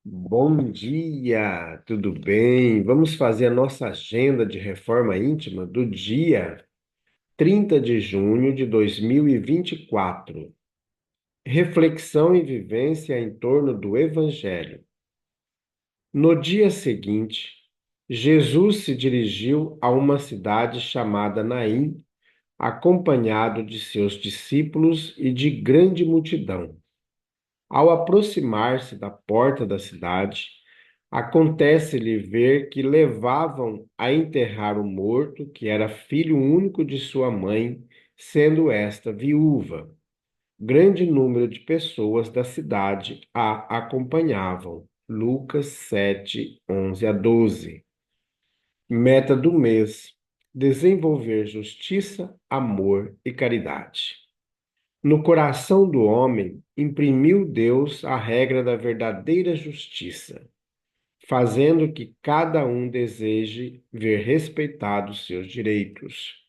Bom dia, tudo bem? Vamos fazer a nossa agenda de reforma íntima do dia 30 de junho de 2024. Reflexão e vivência em torno do Evangelho. No dia seguinte, Jesus se dirigiu a uma cidade chamada Naim, acompanhado de seus discípulos e de grande multidão. Ao aproximar-se da porta da cidade, acontece-lhe ver que levavam a enterrar o morto, que era filho único de sua mãe, sendo esta viúva. Grande número de pessoas da cidade a acompanhavam. Lucas 7, 11 a 12. Meta do mês: desenvolver justiça, amor e caridade. No coração do homem, imprimiu Deus a regra da verdadeira justiça, fazendo que cada um deseje ver respeitados seus direitos.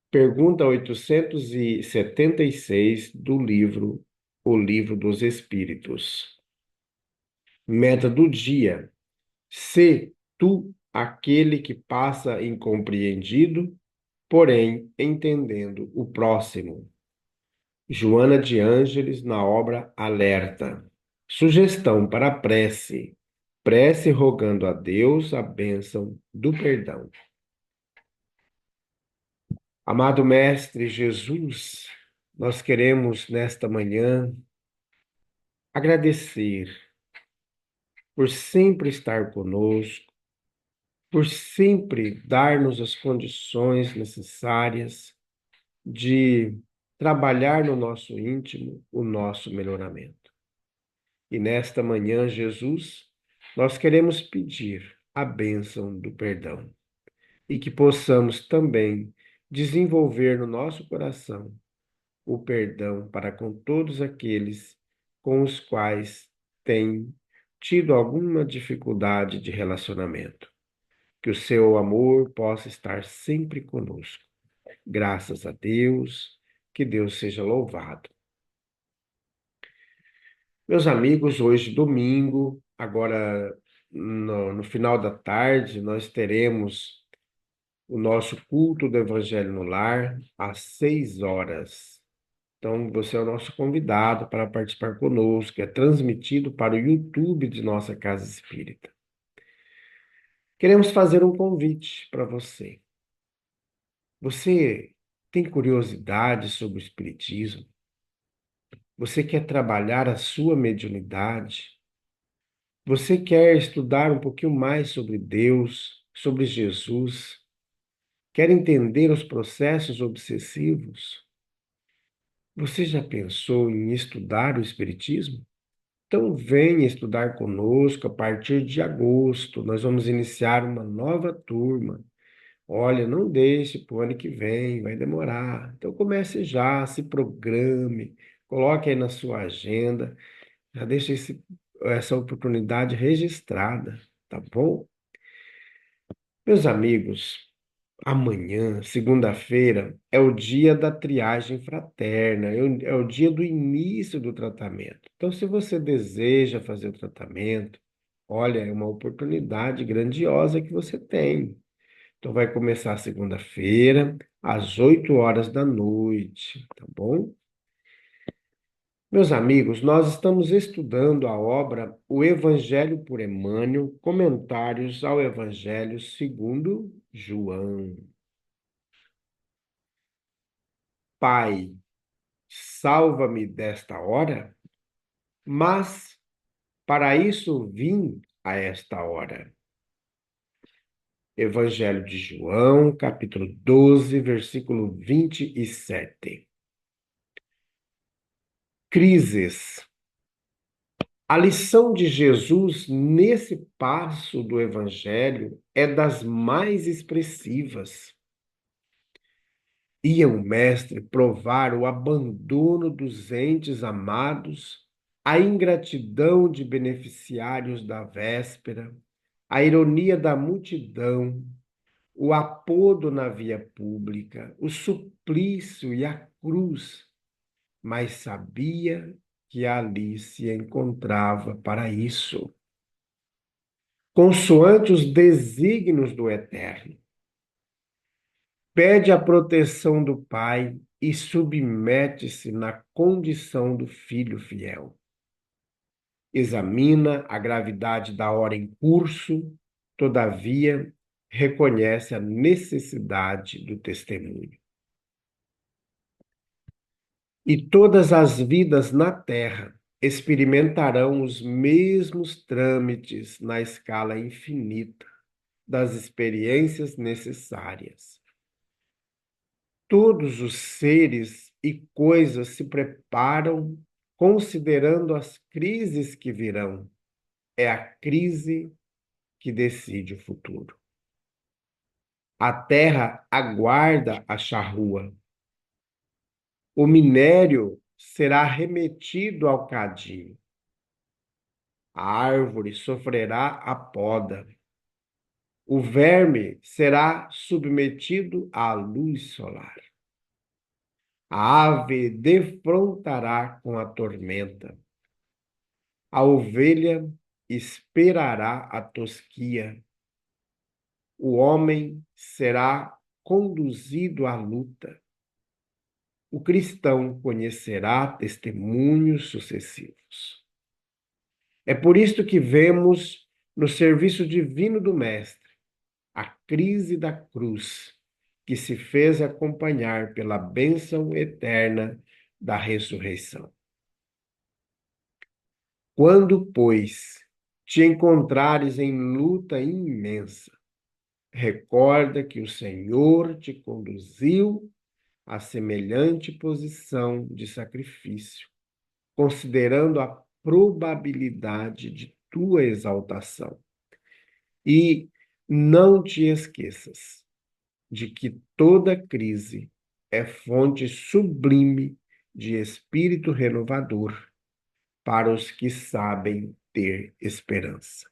Pergunta 876 do livro O Livro dos Espíritos. Meta do dia: sê tu aquele que passa incompreendido, porém entendendo o próximo. Joana de Ângeles, na obra Alerta. Sugestão para a prece. Prece rogando a Deus a bênção do perdão. Amado Mestre Jesus, nós queremos nesta manhã agradecer por sempre estar conosco, por sempre dar-nos as condições necessárias de trabalhar no nosso íntimo o nosso melhoramento. E nesta manhã, Jesus, nós queremos pedir a bênção do perdão e que possamos também desenvolver no nosso coração o perdão para com todos aqueles com os quais tem tido alguma dificuldade de relacionamento. Que o seu amor possa estar sempre conosco. Graças a Deus, que Deus seja louvado. Meus amigos, hoje, domingo, agora no final da tarde, nós teremos o nosso culto do Evangelho no Lar às 6 horas. Então, você é o nosso convidado para participar conosco. É transmitido para o YouTube de nossa Casa Espírita. Queremos fazer um convite para você. Você tem curiosidade sobre o Espiritismo? Você quer trabalhar a sua mediunidade? Você quer estudar um pouquinho mais sobre Deus, sobre Jesus? Quer entender os processos obsessivos? Você já pensou em estudar o Espiritismo? Então venha estudar conosco a partir de agosto. Nós vamos iniciar uma nova turma. Olha, não deixe para o ano que vem, vai demorar. Então comece já, se programe, coloque aí na sua agenda, já deixe essa oportunidade registrada, tá bom? Meus amigos, amanhã, segunda-feira, é o dia da triagem fraterna, é o dia do início do tratamento. Então, se você deseja fazer o tratamento, olha, é uma oportunidade grandiosa que você tem. Então, vai começar segunda-feira, às 8 horas da noite, tá bom? Meus amigos, nós estamos estudando a obra O Evangelho por Emmanuel, comentários ao Evangelho segundo João. Pai, salva-me desta hora, mas para isso vim a esta hora. Evangelho de João, capítulo 12, versículo 27. Crises. A lição de Jesus nesse passo do Evangelho é das mais expressivas. Ia o Mestre provar o abandono dos entes amados, a ingratidão de beneficiários da véspera, a ironia da multidão, o apodo na via pública, o suplício e a cruz, mas sabia que ali se encontrava para isso, consoante os desígnios do Eterno. Pede a proteção do Pai e submete-se na condição do filho fiel. Examina a gravidade da hora em curso, todavia, reconhece a necessidade do testemunho. E todas as vidas na Terra experimentarão os mesmos trâmites na escala infinita das experiências necessárias. Todos os seres e coisas se preparam considerando as crises que virão. É a crise que decide o futuro. A terra aguarda a charrua. O minério será remetido ao cadinho. A árvore sofrerá a poda. O verme será submetido à luz solar. A ave defrontará com a tormenta. A ovelha esperará a tosquia. O homem será conduzido à luta. O cristão conhecerá testemunhos sucessivos. É por isto que vemos no serviço divino do Mestre a crise da cruz, que se fez acompanhar pela bênção eterna da ressurreição. Quando, pois, te encontrares em luta imensa, recorda que o Senhor te conduziu a semelhante posição de sacrifício, considerando a probabilidade de tua exaltação. E não te esqueças de que toda crise é fonte sublime de espírito renovador para os que sabem ter esperança.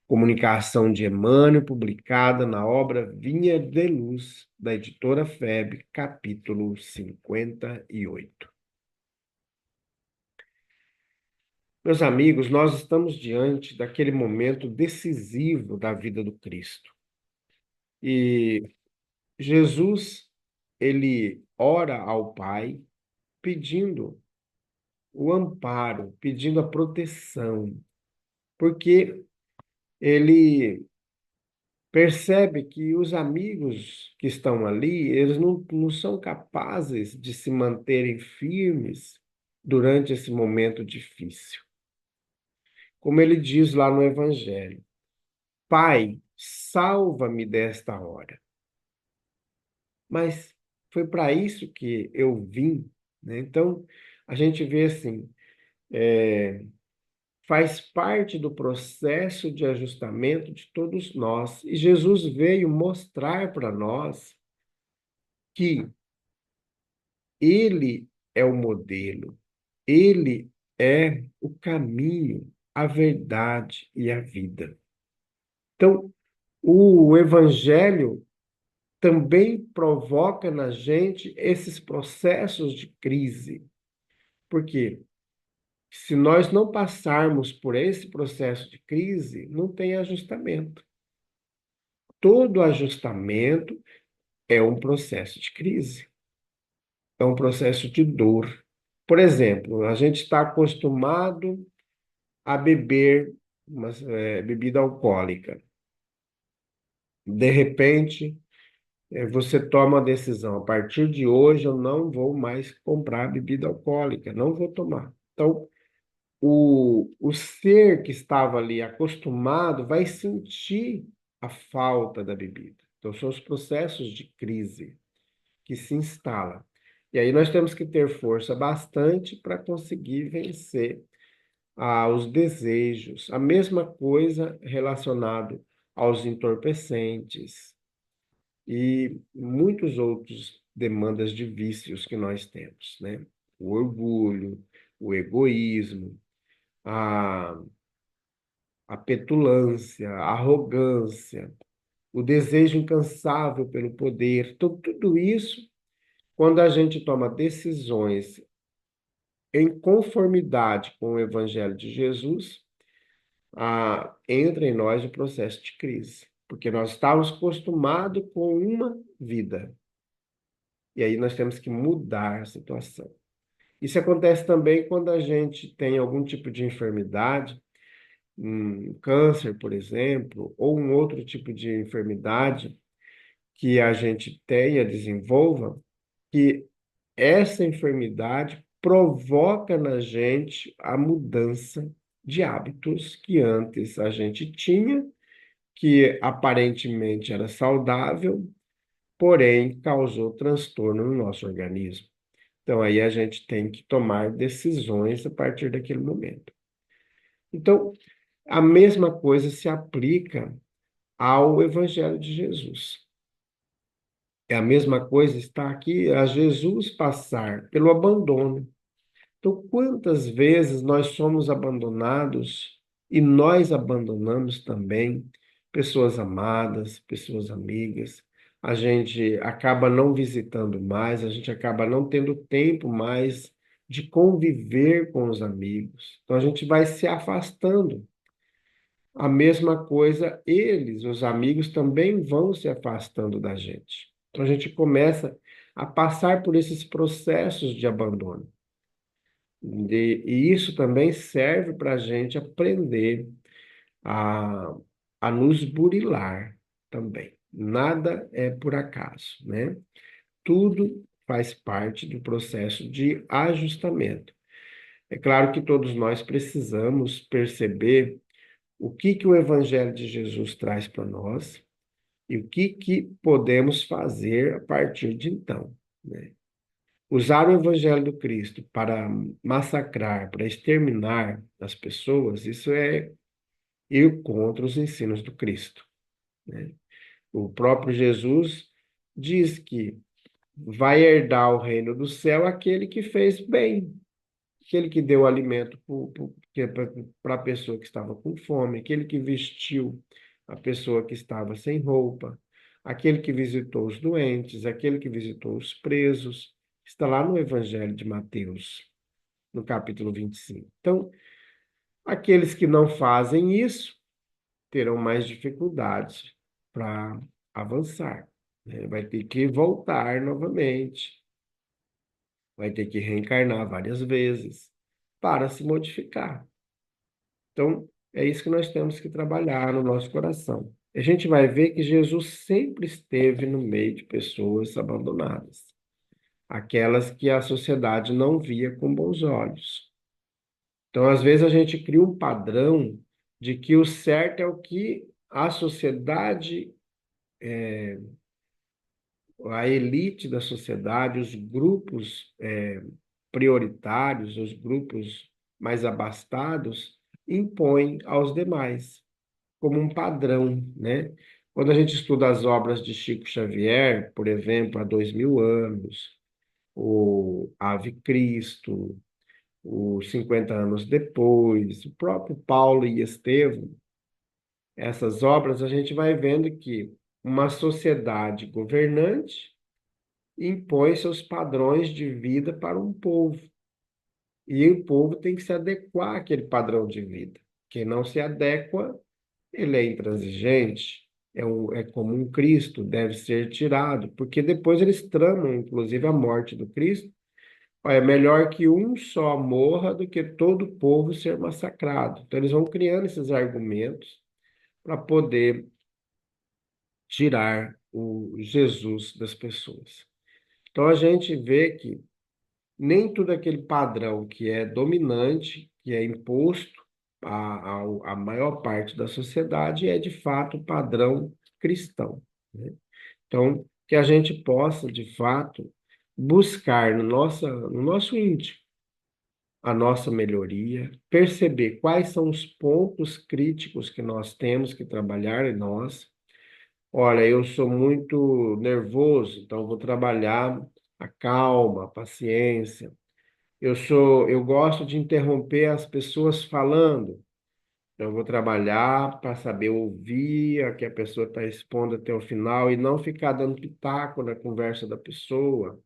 Comunicação de Emmanuel, publicada na obra Vinha de Luz, da editora FEB, capítulo 58. Meus amigos, nós estamos diante daquele momento decisivo da vida do Cristo. E Jesus, ele ora ao Pai pedindo o amparo, pedindo a proteção, porque ele percebe que os amigos que estão ali, eles não são capazes de se manterem firmes durante esse momento difícil. Como ele diz lá no Evangelho, Pai, salva-me desta hora. Mas foi para isso que eu vim, né? Então, a gente vê assim, faz parte do processo de ajustamento de todos nós. E Jesus veio mostrar para nós que Ele é o modelo, Ele é o caminho, a verdade e a vida. Então, o Evangelho também provoca na gente esses processos de crise. Por quê? Se nós não passarmos por esse processo de crise, não tem ajustamento. Todo ajustamento é um processo de crise, é um processo de dor. Por exemplo, a gente está acostumado a beber uma bebida alcoólica. De repente, você toma a decisão: a partir de hoje eu não vou mais comprar bebida alcoólica, não vou tomar. Então, o ser que estava ali acostumado vai sentir a falta da bebida. Então, são os processos de crise que se instalam. E aí nós temos que ter força bastante para conseguir vencer os desejos. A mesma coisa relacionado aos entorpecentes e muitos outros demandas de vícios que nós temos, né? O orgulho, o egoísmo, a, a petulância, a arrogância, o desejo incansável pelo poder. Então, tudo isso, quando a gente toma decisões em conformidade com o Evangelho de Jesus, entra em nós o processo de crise, porque nós estávamos acostumados com uma vida, e aí nós temos que mudar a situação. Isso acontece também quando a gente tem algum tipo de enfermidade, um câncer, por exemplo, ou um outro tipo de enfermidade que a gente tenha, desenvolva, que essa enfermidade provoca na gente a mudança de hábitos que antes a gente tinha, que aparentemente era saudável, porém causou transtorno no nosso organismo. Então aí a gente tem que tomar decisões a partir daquele momento. Então, a mesma coisa se aplica ao Evangelho de Jesus. É a mesma coisa está aqui a Jesus passar pelo abandono. Então, quantas vezes nós somos abandonados e nós abandonamos também pessoas amadas, pessoas amigas. A gente acaba não visitando mais, a gente acaba não tendo tempo mais de conviver com os amigos. Então, a gente vai se afastando. A mesma coisa, eles, os amigos, também vão se afastando da gente. Então, a gente começa a passar por esses processos de abandono. E isso também serve para a gente aprender a, a nos burilar também. Nada é por acaso, né? Tudo faz parte do processo de ajustamento. É claro que todos nós precisamos perceber o que que o Evangelho de Jesus traz para nós e o que que podemos fazer a partir de então, né? Usar o Evangelho do Cristo para massacrar, para exterminar as pessoas, isso é ir contra os ensinos do Cristo, né? O próprio Jesus diz que vai herdar o reino do céu aquele que fez bem, aquele que deu alimento para a pessoa que estava com fome, aquele que vestiu a pessoa que estava sem roupa, aquele que visitou os doentes, aquele que visitou os presos. Está lá no Evangelho de Mateus, no capítulo 25. Então, aqueles que não fazem isso terão mais dificuldades para avançar, né? Vai ter que voltar novamente, vai ter que reencarnar várias vezes para se modificar. Então, é isso que nós temos que trabalhar no nosso coração. A gente vai ver que Jesus sempre esteve no meio de pessoas abandonadas, aquelas que a sociedade não via com bons olhos. Então, às vezes, a gente cria um padrão de que o certo é o que a sociedade, a elite da sociedade, os grupos prioritários, os grupos mais abastados, impõem aos demais, como um padrão, né? Quando a gente estuda as obras de Chico Xavier, por exemplo, há 2000 anos, o Ave Cristo, os 50 anos depois, o próprio Paulo e Estevão, essas obras a gente vai vendo que uma sociedade governante impõe seus padrões de vida para um povo. E o povo tem que se adequar àquele padrão de vida. Quem não se adequa, ele é intransigente, é como um Cristo, deve ser tirado, porque depois eles tramam, inclusive, a morte do Cristo. Olha, é melhor que um só morra do que todo o povo ser massacrado. Então, eles vão criando esses argumentos para poder tirar o Jesus das pessoas. Então, a gente vê que nem tudo aquele padrão que é dominante, que é imposto à maior parte da sociedade, é de fato padrão cristão, né? Então, que a gente possa, de fato, buscar no nosso íntimo a nossa melhoria, perceber quais são os pontos críticos que nós temos que trabalhar em nós. Olha, eu sou muito nervoso, então vou trabalhar a calma, a paciência. Eu gosto de interromper as pessoas falando. Então, eu vou trabalhar para saber ouvir a que a pessoa está expondo até o final e não ficar dando pitaco na conversa da pessoa.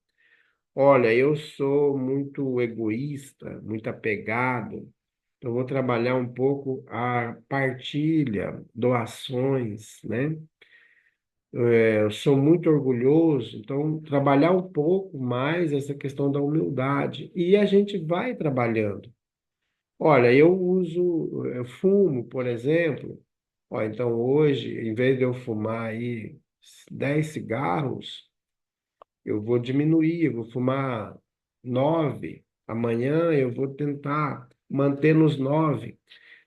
Olha, eu sou muito egoísta, muito apegado, então vou trabalhar um pouco a partilha, doações, né? Eu sou muito orgulhoso, então trabalhar um pouco mais essa questão da humildade. E a gente vai trabalhando. Olha, eu fumo, por exemplo. Ó, então hoje, em vez de eu fumar aí 10 cigarros, eu vou diminuir, eu vou fumar 9. Amanhã eu vou tentar manter nos 9,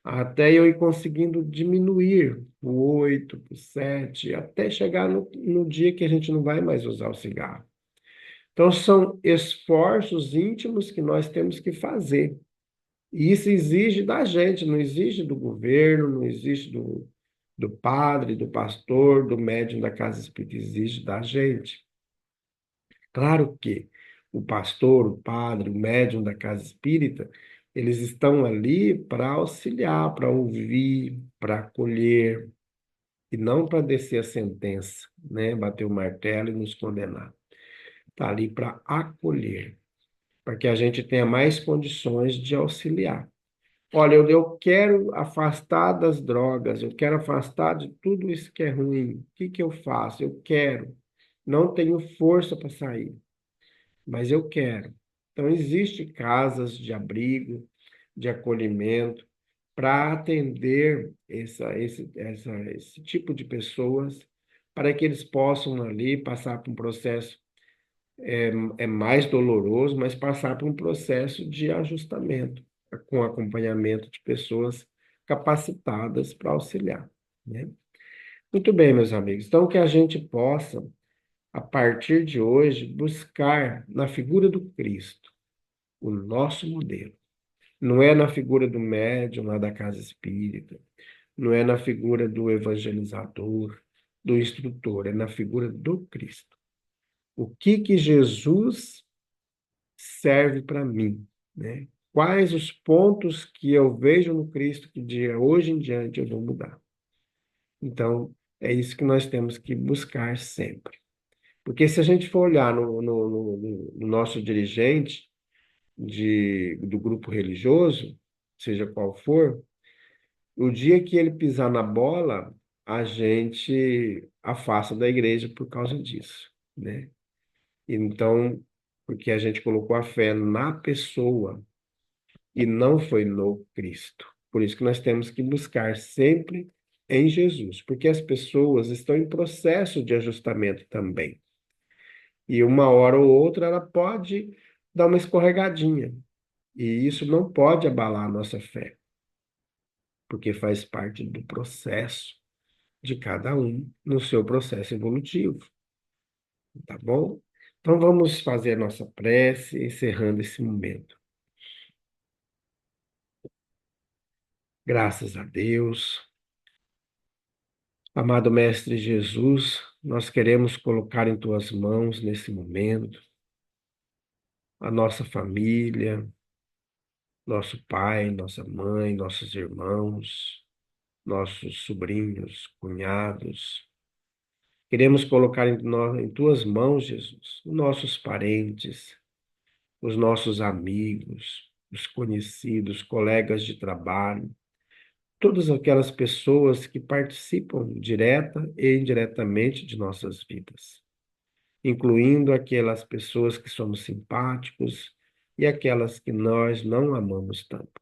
até eu ir conseguindo diminuir o 8, o 7, até chegar no dia que a gente não vai mais usar o cigarro. Então, são esforços íntimos que nós temos que fazer. E isso exige da gente, não exige do governo, não exige do padre, do pastor, do médium da casa espírita, exige da gente. Claro que o pastor, o padre, o médium da casa espírita, eles estão ali para auxiliar, para ouvir, para acolher, e não para descer a sentença, né? Bater o martelo e nos condenar. Está ali para acolher, para que a gente tenha mais condições de auxiliar. Olha, eu quero afastar das drogas, eu quero afastar de tudo isso que é ruim. O que que eu faço? Eu quero. Não tenho força para sair, mas eu quero. Então, existem casas de abrigo, de acolhimento, para atender esse tipo de pessoas, para que eles possam ali passar por um processo é mais doloroso, mas passar por um processo de ajustamento, com acompanhamento de pessoas capacitadas para auxiliar, né? Muito bem, meus amigos. Então, que a gente possa, a partir de hoje, buscar na figura do Cristo o nosso modelo. Não é na figura do médium lá da casa espírita, não é na figura do evangelizador, do instrutor, é na figura do Cristo. O que que Jesus serve para mim, né? Quais os pontos que eu vejo no Cristo que de hoje em diante eu vou mudar? Então, é isso que nós temos que buscar sempre. Porque se a gente for olhar no nosso dirigente do grupo religioso, seja qual for, o dia que ele pisar na bola, a gente afasta da igreja por causa disso, né? Então, porque a gente colocou a fé na pessoa e não foi no Cristo. Por isso que nós temos que buscar sempre em Jesus, porque as pessoas estão em processo de ajustamento também. E uma hora ou outra ela pode dar uma escorregadinha, e isso não pode abalar a nossa fé, porque faz parte do processo de cada um no seu processo evolutivo, tá bom? Então vamos fazer a nossa prece, encerrando esse momento. Graças a Deus. Amado Mestre Jesus, nós queremos colocar em tuas mãos nesse momento a nossa família, nosso pai, nossa mãe, nossos irmãos, nossos sobrinhos, cunhados. Queremos colocar em tuas mãos, Jesus, os nossos parentes, os nossos amigos, os conhecidos, colegas de trabalho, todas aquelas pessoas que participam direta e indiretamente de nossas vidas, incluindo aquelas pessoas que somos simpáticos e aquelas que nós não amamos tanto.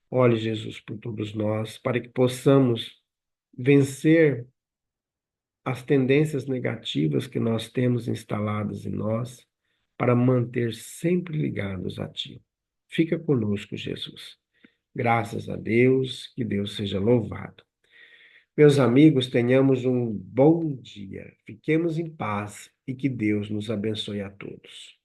Olhe, Jesus, por todos nós, para que possamos vencer as tendências negativas que nós temos instaladas em nós, para manter sempre ligados a Ti. Fica conosco, Jesus. Graças a Deus, que Deus seja louvado. Meus amigos, tenhamos um bom dia. Fiquemos em paz e que Deus nos abençoe a todos.